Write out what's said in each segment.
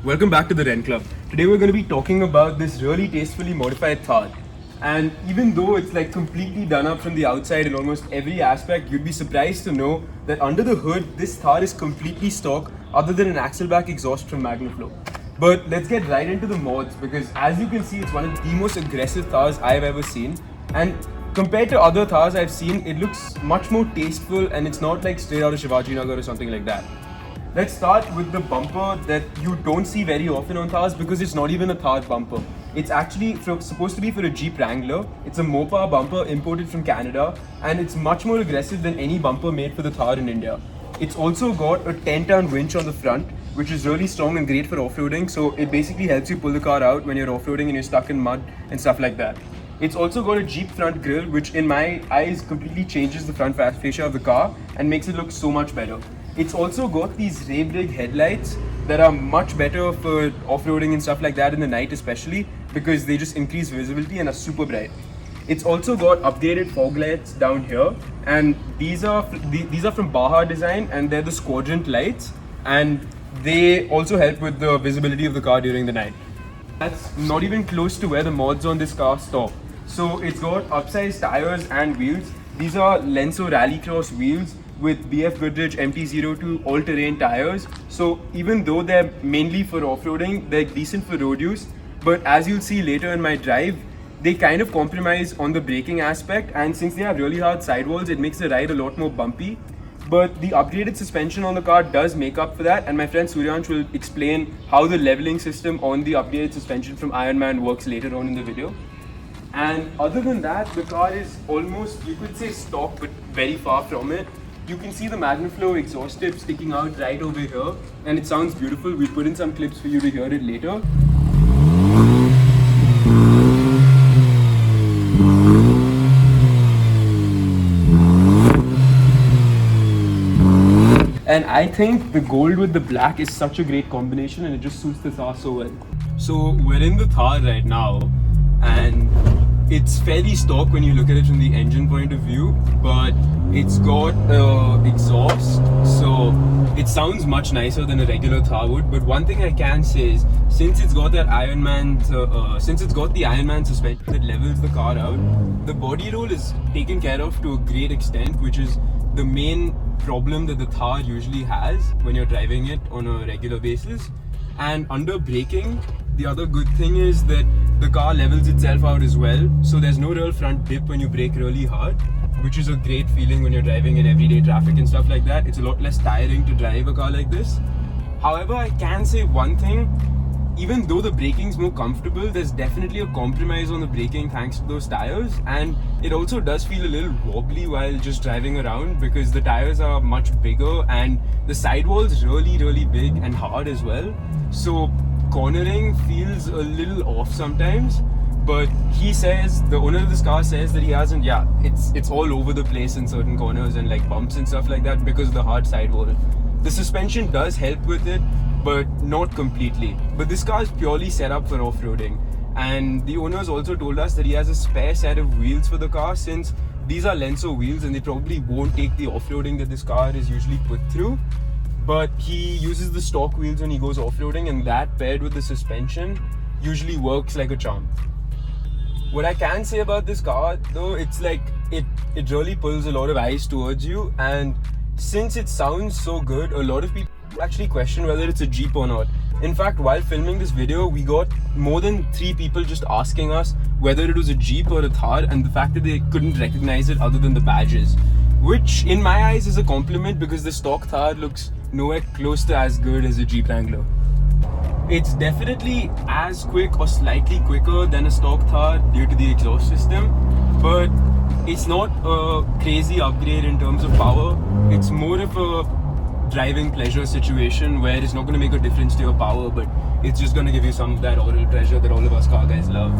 Welcome back to the Ren Club. Today we're going to be talking about this really tastefully modified Thar. And even though it's like completely done up from the outside in almost every aspect, you'd be surprised to know that under the hood, this Thar is completely stock other than an axle-back exhaust from Magnaflow. But let's get right into the mods because as you can see, it's one of the most aggressive Thars I've ever seen. And compared to other Thars I've seen, it looks much more tasteful and it's not like straight out of Shivaji Nagar or something like that. Let's start with the bumper that you don't see very often on Thars because it's not even a Thar bumper. It's actually supposed to be for a Jeep Wrangler. It's a Mopa bumper imported from Canada and it's much more aggressive than any bumper made for the Thar in India. It's also got a 10-ton winch on the front, which is really strong and great for off-roading, so it basically helps you pull the car out when you're off-roading and you're stuck in mud and stuff like that. It's also got a Jeep front grille, which in my eyes completely changes the front fascia of the car and makes it look so much better. It's also got these ray rig headlights that are much better for off-roading and stuff like that in the night especially because they just increase visibility and are super bright. It's also got updated fog lights down here and these are from Baja Design and they're the quadrant lights and they also help with the visibility of the car during the night. That's not even close to where the mods on this car stop. So it's got upsized tires and wheels. These are Lenso Rallycross wheels with BF Goodrich MT-02 all-terrain tires. So even though they're mainly for off-roading, they're decent for road use. But as you'll see later in my drive, they kind of compromise on the braking aspect, and since they have really hard sidewalls, it makes the ride a lot more bumpy. But the upgraded suspension on the car does make up for that, and my friend Suryansh will explain how the leveling system on the upgraded suspension from Ironman works later on in the video. And other than that, the car is almost, you could say stock, but very far from it. You can see the Magnaflow exhaust tip sticking out right over here, and it sounds beautiful. We'll put in some clips for you to hear it later. And I think the gold with the black is such a great combination and it just suits the Thar so well. So we're in the Thar right now and it's fairly stock when you look at it from the engine point of view, but it's got exhaust, so it sounds much nicer than a regular Thar would. But one thing I can say is, since it's got that since it's got the Ironman suspension that levels the car out, the body roll is taken care of to a great extent, which is the main problem that the Thar usually has when you're driving it on a regular basis. And under braking, the other good thing is that the car levels itself out as well, so there's no real front dip when you brake really hard, which is a great feeling when you're driving in everyday traffic and stuff like that. It's a lot less tiring to drive a car like this. However, I can say one thing, even though the braking's more comfortable, there's definitely a compromise on the braking thanks to those tires, and it also does feel a little wobbly while just driving around because the tires are much bigger and the sidewall's really big and hard as well. So cornering feels a little off sometimes, but he says, the owner of this car says that he hasn't, it's all over the place in certain corners and like bumps and stuff like that because of the hard sidewall. The suspension does help with it, but not completely. But this car is purely set up for off-roading, and the owners also told us that he has a spare set of wheels for the car since these are Lenso wheels and they probably won't take the off-roading that this car is usually put through. But he uses the stock wheels when he goes off-roading, and that paired with the suspension usually works like a charm. What I can say about this car though, it's like it really pulls a lot of eyes towards you, and since it sounds so good, a lot of people actually question whether it's a Jeep or not. In fact, while filming this video, we got more than 3 people just asking us whether it was a Jeep or a Thar, and the fact that they couldn't recognize it other than the badges, which in my eyes is a compliment because the stock Thar looks nowhere close to as good as a Jeep Wrangler. It's definitely as quick or slightly quicker than a stock Thar due to the exhaust system, but it's not a crazy upgrade in terms of power. It's more of a driving pleasure situation where it's not going to make a difference to your power, but it's just going to give you some of that oral pleasure that all of us car guys love.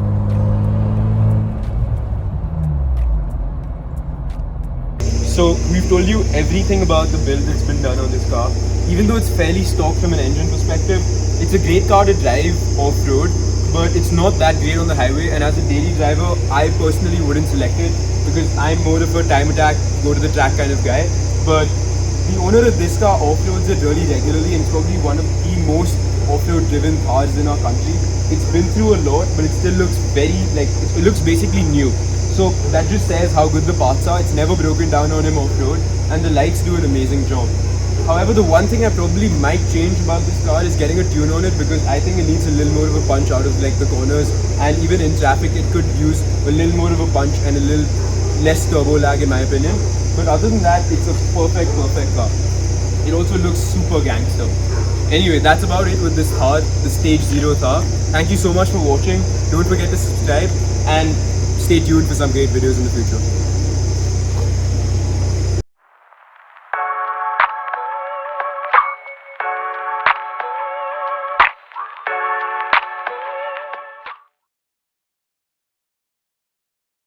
So we've told you everything about the build that's been done on this car. Even though it's fairly stock from an engine perspective, it's a great car to drive off-road, but it's not that great on the highway, and as a daily driver, I personally wouldn't select it because I'm more of a time attack, go to the track kind of guy. But the owner of this car off-roads it really regularly, and it's probably one of the most off-road driven Thars in our country. It's been through a lot, but it still looks very it looks basically new. So that just says how good the parts are. It's never broken down on him off-road, and the lights do an amazing job. However, the one thing I probably might change about this car is getting a tune on it, because I think it needs a little more of a punch out of like the corners, and even in traffic it could use a little more of a punch and a little less turbo lag in my opinion. But other than that, it's a perfect car. It also looks super gangster. Anyway, that's about it with this Thar, the Stage 0 Thar. Thank you so much for watching. Don't forget to subscribe and stay tuned for some great videos in the future.